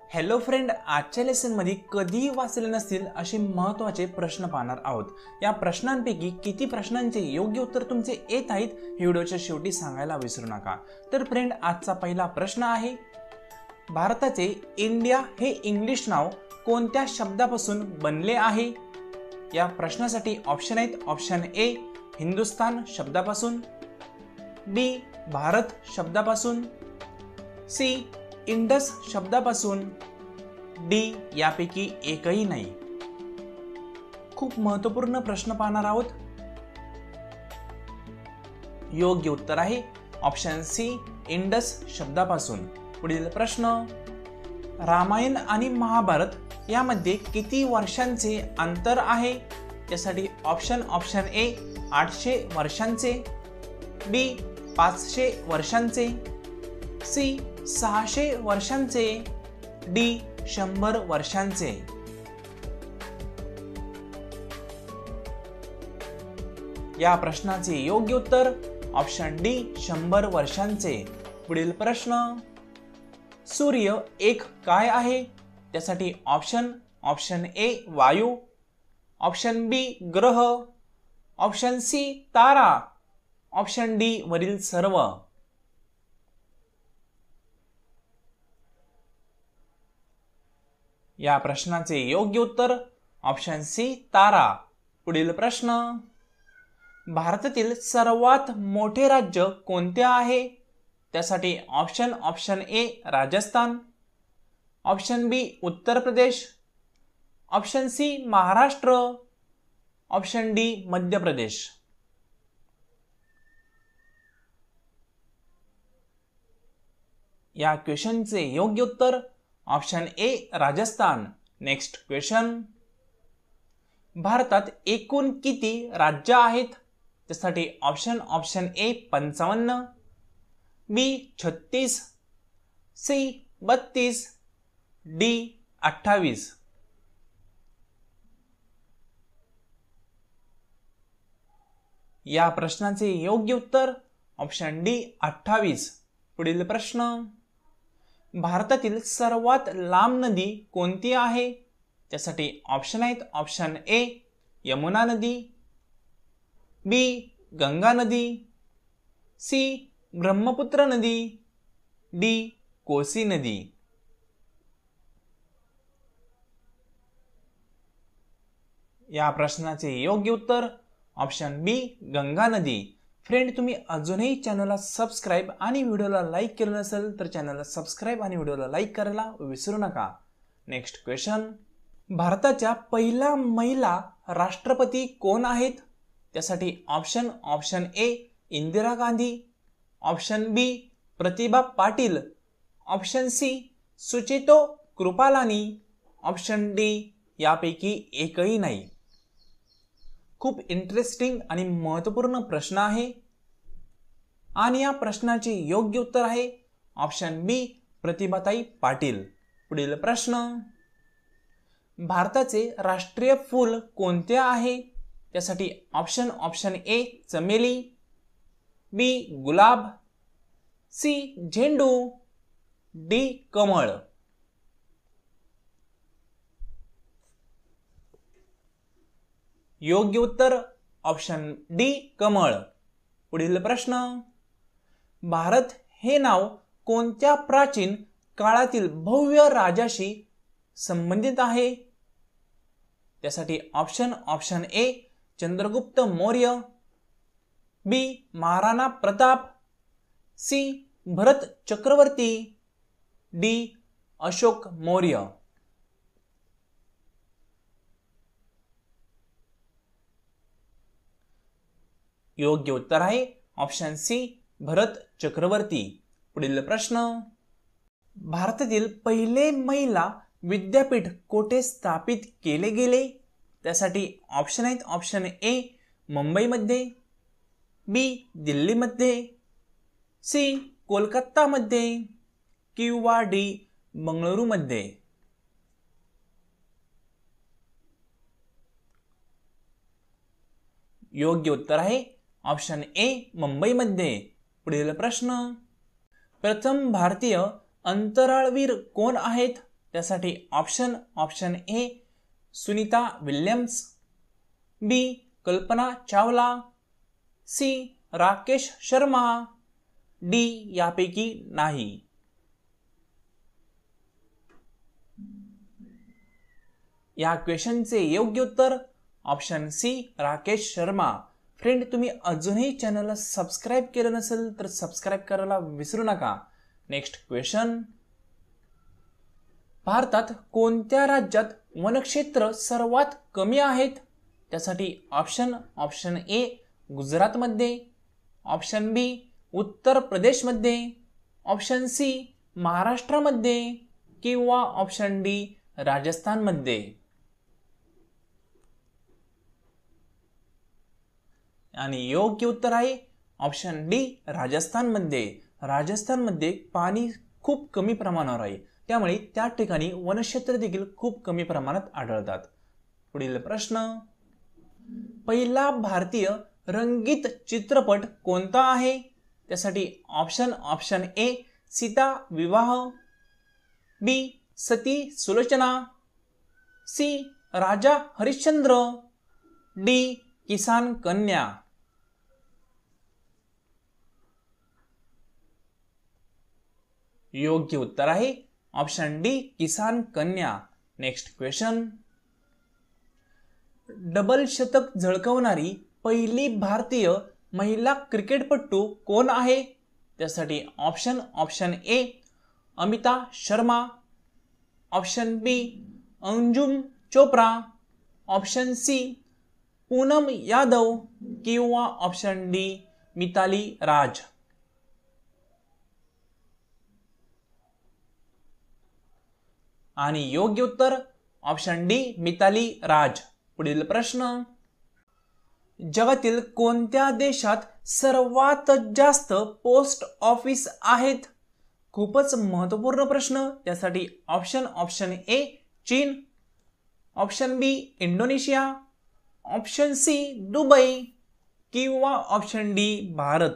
Hello friend, आजच्या लेसनमध्ये कधीही वाचले नसतील असे महत्त्वाचे प्रश्न पाहणार आहोत। या प्रश्नांपैकी किती प्रश्नांचे योग्य उत्तर तुमचे येत आहेत हे व्हिडिओच्या शेवटी सांगायला विसरू नका। तर फ्रेंड, आजचा पहिला प्रश्न आहे, भारताचे इंडिया हे इंग्लिश नाव कोणत्या शब्दापासून बनले आहे? या प्रश्नासाठी ऑप्शन आहेत। ऑप्शन ए हिंदुस्तान शब्दापासून, बी भारत शब्दापासून, सी इंडस शब्दापासून, डी यापैकी एकही नाही। खूप महत्त्वपूर्ण प्रश्न पाहणार आहोत। योग्य उत्तर आहे ऑप्शन सी इंडस शब्दापासून। पुढील प्रश्न, रामायण आणि महाभारत यामध्ये किती वर्षांचे अंतर आहे? त्यासाठी ऑप्शन ए 800 वर्षांचे, बी 500 वर्षांचे, सी 600 वर्षांचे, डी 100 वर्षांचे। या प्रश्नाचे योग्य उत्तर ऑप्शन डी 100 वर्षांचे। पुढील प्रश्न, सूर्य एक काय आहे? त्यासाठी ऑप्शन ए वायू, ऑप्शन बी ग्रह, ऑप्शन सी तारा, ऑप्शन डी वरील सर्व। या प्रश्नाचे योग्य उत्तर ऑप्शन सी तारा। पुढील प्रश्न, भारतातील सर्वात मोठे राज्य कोणते आहे? त्यासाठी option A Rajasthan, option B Uttar Pradesh, option C Maharashtra, option D Madhya Pradesh. या क्वेश्चनचे योग्य उत्तर option A Rajasthan. Next question, भारतात एकूण किती राज्य आहेत? त्यासाठी option A 55, B 36, C 32, D 28। या प्रश्नाचे योग्य उत्तर ऑप्शन डी 28। पुढील प्रश्न, भारतातील सर्वात लांब नदी कोणती आहे? त्यासाठी ऑप्शन ए यमुना नदी, बी गंगा नदी, सी ब्रह्मपुत्र नदी, डी कोसी नदी। या प्रश्नाचे योग्य उत्तर ऑप्शन बी गंगा नदी। फ्रेंड, तुम्ही अजूनही चॅनलला सबस्क्राईब आणि व्हिडिओला लाईक केलं नसेल तर चॅनलला सबस्क्राईब आणि व्हिडिओला लाईक करायला विसरू नका। नेक्स्ट क्वेश्चन, भारताच्या पहिल्या महिला राष्ट्रपती कोण आहेत? त्यासाठी option A Indira Gandhi, option B Pratibha Patil, option C Sucheta Kripalani, option D यापैकी एकही नाही। खूप इंटरेस्टिंग आणि महत्त्वपूर्ण प्रश्न आहे आणि या प्रश्नाचे योग्य उत्तर आहे ऑप्शन बी प्रतिभाताई पाटील। पुढील प्रश्न, भारताचे राष्ट्रीय फूल कोणते आहे? त्यासाठी ऑप्शन ए चमेली, बी गुलाब, सी झेंडू, डी कमळ। योग्य उत्तर ऑप्शन डी कमळ। पुढील प्रश्न, भारत हे नाव कोणत्या प्राचीन काळातील भव्य राजाशी संबंधित आहे? त्यासाठी option A Chandragupta Maurya, B Maharana Pratap, C Bharat Chakravarti, D Ashok Maurya. योग्य उत्तर आहे ऑप्शन सी भरत चक्रवर्ती। पुढील प्रश्न, भारतातील पहिले महिला विद्यापीठ कोठे स्थापित केले गेले? त्यासाठी ऑप्शन ए मुंबईमध्ये, बी दिल्लीमध्ये, सी कोलकातामध्ये किंवा डी बंगळुरूमध्ये। योग्य उत्तर आहे ऑप्शन ए मुंबईमध्ये। पुढील प्रश्न, प्रथम भारतीय अंतराळवीर कोण आहेत? त्यासाठी option A Sunita Williams, B Kalpana Chawla, C Rakesh Sharma, D यापैकी नाही. या क्वेश्चनचे योग्य उत्तर option C Rakesh Sharma. Friend, तुम्ही अजूनही चॅनलला सबस्क्राईब केलं नसेल तर सबस्क्राईब करायला विसरू नका. नेक्स्ट क्वेश्चन, भारतात कोणत्या राज्यात वनक्षेत्र सर्वात कमी आहेत? त्यासाठी ऑप्शन ए गुजरातमध्ये, ऑप्शन बी उत्तर प्रदेशमध्ये, ऑप्शन सी महाराष्ट्रामध्ये किंवा ऑप्शन डी राजस्थानमध्ये. आणि योग्य उत्तर आहे ऑप्शन डी राजस्थानमध्ये. राजस्थानमध्ये पाणी खूप कमी प्रमाणावर आहे, त्यामुळे त्या ठिकाणी वनक्षेत्र देखील खूप कमी प्रमाणात आढळतात. पुढील प्रश्न, पहिला भारतीय रंगीत चित्रपट कोणता आहे? त्यासाठी ऑप्शन ए सीता विवाह, बी सती सुलोचना, सी राजा हरिश्चंद्र, डी किसान कन्या. योग्य उत्तर आहे ऑप्शन डी किसान कन्या. नेक्स्ट क्वेश्चन, डबल शतक झळकवणारी पहिली भारतीय महिला क्रिकेटपटू कोण आहे? त्यासाठी option A Amita Sharma, option B Anjum Chopra, option C Poonam Yadav किंवा ऑप्शन डी मिताली राज. आणि योग्य उत्तर ऑप्शन डी मिताली राज. पुढील प्रश्न, जगातील कोणत्या देशात सर्वात जास्त पोस्ट ऑफिस आहेत? खूपच महत्त्वपूर्ण प्रश्न. त्यासाठी ऑप्शन ए चीन, ऑप्शन बी इंडोनेशिया, ऑप्शन सी दुबई किंवा ऑप्शन डी भारत.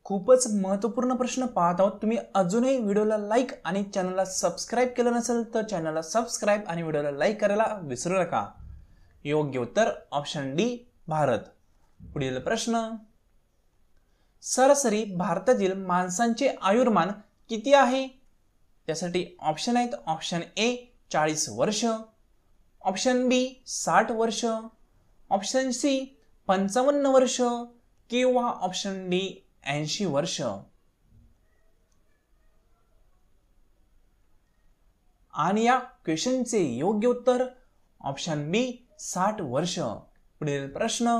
खूपच महत्त्वपूर्ण प्रश्न पाहत आहोत. तुम्ही अजूनही व्हिडिओला लाईक आणि चॅनलला सबस्क्राईब केलं नसेल तर चॅनलला सबस्क्राईब आणि व्हिडिओला लाईक करायला विसरू नका. योग्य उत्तर ऑप्शन डी भारत. पुढील प्रश्न, सरासरी भारतातील माणसांचे आयुर्मान किती आहे? त्यासाठी ऑप्शन आहेत ऑप्शन ए 40 वर्ष, ऑप्शन बी 60 वर्ष, ऑप्शन सी 55 वर्ष किंवा ऑप्शन डी 80 वर्ष. आणि या क्वेश्चनचे योग्य उत्तर ऑप्शन बी 60 वर्ष. पुढील प्रश्न,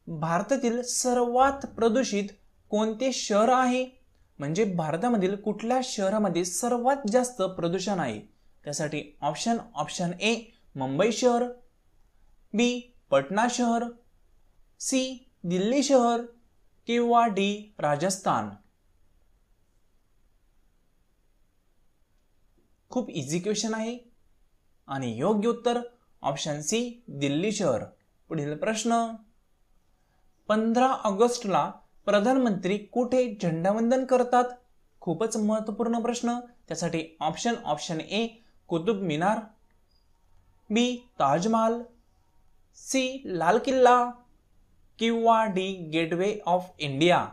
भारतातील सर्वात प्रदूषित कोणते शहर आहे? म्हणजे भारतामधील कुठल्या शहरामध्ये सर्वात जास्त प्रदूषण आहे? त्यासाठी ऑप्शन ए मुंबई शहर, बी पटना शहर, सी दिल्ली शहर किंवा डी राजस्थान. खूप इझी क्वेश्चन आहे आणि योग्य उत्तर ऑप्शन सी दिल्ली शहर. पुढील प्रश्न, 15 ऑगस्टला प्रधानमंत्री कुठे झेंडावंदन करतात? खूपच महत्त्वपूर्ण प्रश्न. त्यासाठी option A Qutub Minar, B Taj Mahal, C Lal Qila किंवा डी गेटवे ऑफ इंडिया.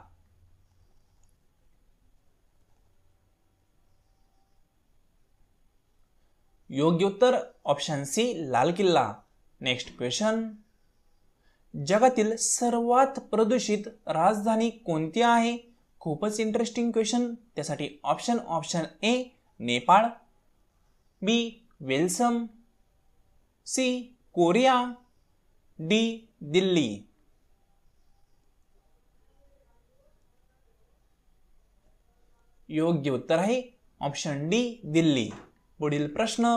योग्य उत्तर ऑप्शन सी लाल किल्ला. नेक्स्ट क्वेश्चन, जगातील सर्वात प्रदूषित राजधानी कोणती आहे? खूपच इंटरेस्टिंग क्वेश्चन. त्यासाठी ऑप्शन ए नेपाळ, बी वेल्सम, सी कोरिया, डी दिल्ली. योग्य उत्तर आहे ऑप्शन डी दिल्ली. पुढील प्रश्न,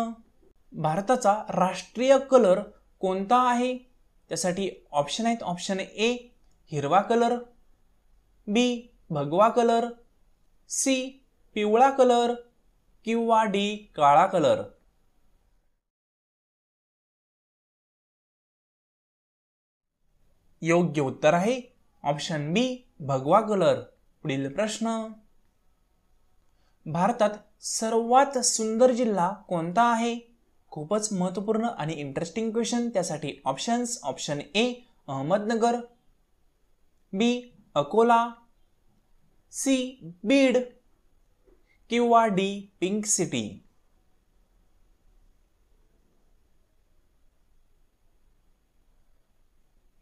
भारताचा राष्ट्रीय कलर कोणता आहे? त्यासाठी ऑप्शन आहेत ऑप्शन ए हिरवा कलर, बी भगवा कलर, सी पिवळा कलर किंवा डी काळा कलर. योग्य उत्तर आहे ऑप्शन बी भगवा कलर. पुढील प्रश्न, भारतात सर्वात सुंदर जिल्हा कोणता आहे? खूपच महत्त्वपूर्ण आणि इंटरेस्टिंग क्वेश्चन. त्यासाठी options. Option A Ahmednagar, B Akola, C Beed किंवा डी पिंक सिटी.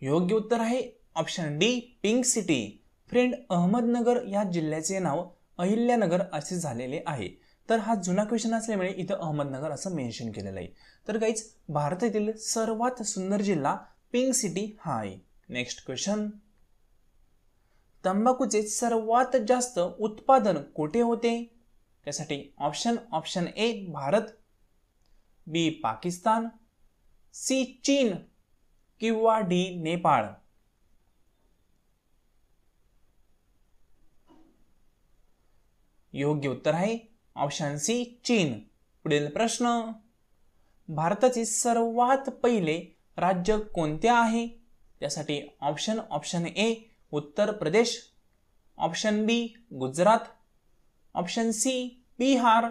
योग्य उत्तर आहे option D pink city. Friend, Ahmednagar या जिल्ह्याचे नाव अहिल्यानगर असे झालेले आहे. तर हा जुना क्वेश्चन असल्यामुळे इथं अहमदनगर असं मेन्शन केलेलं आहे. तर गाईज, भारतातील सर्वात सुंदर जिल्हा पिंक सिटी हा आहे. Next question. तंबाखूचे सर्वात जास्त उत्पादन कुठे होते? त्यासाठी option A Bharat, B Pakistan, C चीन किंवा डी नेपाळ. योग्य उत्तर आहे ऑप्शन सी चीन. पुढील प्रश्न. भारताचे सर्वात पहिले राज्य कोणते आहे? त्यासाठी ऑप्शन ए उत्तर प्रदेश, ऑप्शन बी गुजरात, ऑप्शन सी बिहार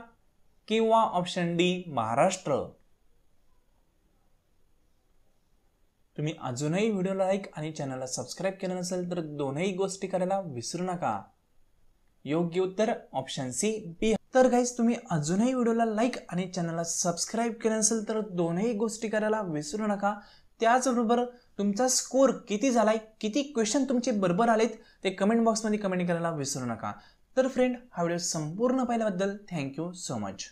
किंवा ऑप्शन डी महाराष्ट्र. तुम्ही अजूनही व्हिडिओला लाईक आणि चॅनलला सबस्क्राईब केलं नसेल तर दोनही गोष्टी करायला विसरू नका. योग्य उत्तर ऑप्शन सी बिहार. तर गाईज, तुम्ही अजूनही व्हिडिओला लाईक आणि चॅनलला सबस्क्राईब केलं नसेल तर दोनही गोष्टी करायला विसरू नका. त्याचबरोबर तुमचा स्कोर किती झालाय, किती क्वेश्चन तुमचे बरोबर आलेत ते कमेंट बॉक्समध्ये कमेंट करायला विसरू नका. तर फ्रेंड, हा व्हिडिओ संपूर्ण पाहिल्याबद्दल थँक्यू सो मच.